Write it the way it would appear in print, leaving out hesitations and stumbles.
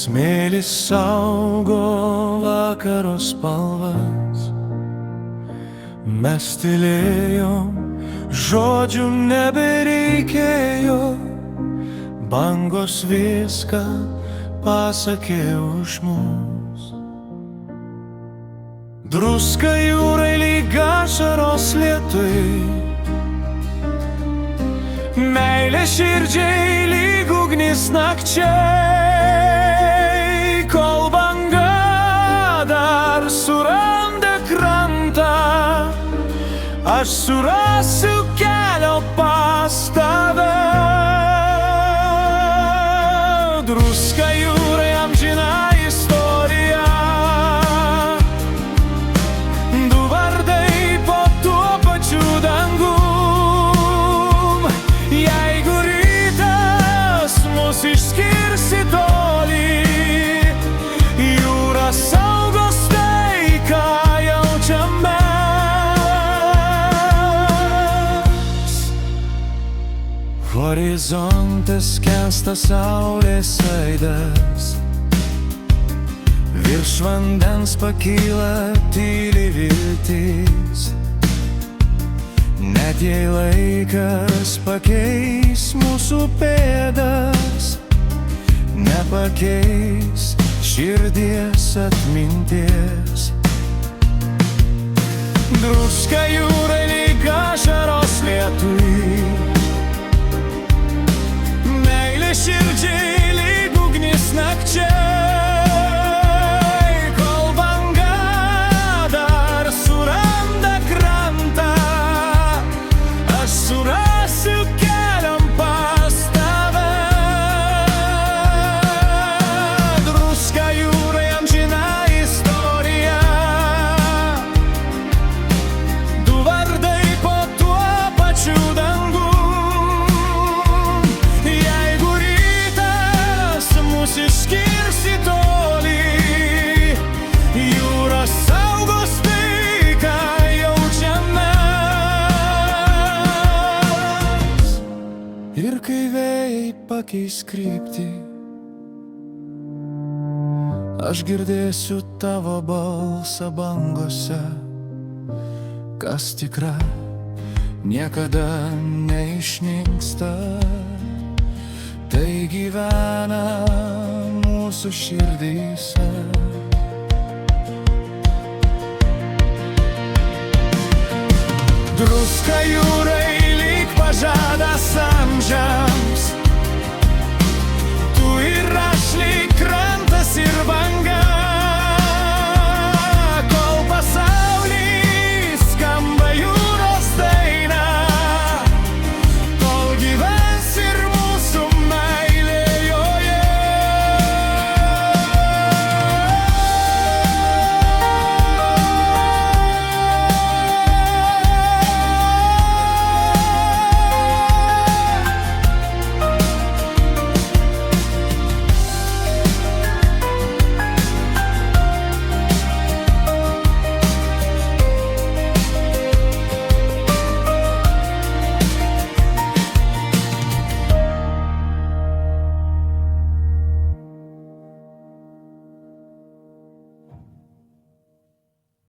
Smėlis saugo vakaro spalvas, mes tylėjom, žodžių nebereikėjo, bangos viską pasakė už mus. Druska jūrai lyg ašaros lietui, meilė širdžiai lyg ugnis nakčiai, kol banga dar suranda krantą, aš surasiu kelio pas tave. Druska jūrai amžina istorija, du vardai po tuo pačiu dangum. Jeigu rytas mus išskirs į tolį, jūra saugos tai, ką jaučiam mes. Horizonte skęsta saulės aidas, virš vandens pakyla tyli viltis. Net jei laikas pakeis mūsų pėdas, nepakeis širdies atminties. Druska jūrai lyg ašaros lietui, meilė širdžiai lyg ugnis nakčiai, kol banga dar suranda krantą, aš surasiu kelią pas tave. Druska jūrai amžina istorija, du vardai po tuo pačiu dangum. Jeigu rytas mus išskirs į tolį, jūra saugos tai, ką jaučiam mes. Ir kai vėjai pakeis kryptį, aš girdėsiu tavo balsą bangose, kas tikra niekada neišnyksta, tai gyvena mūsų širdyse. Druska jūrai lyg pažadas amžiams,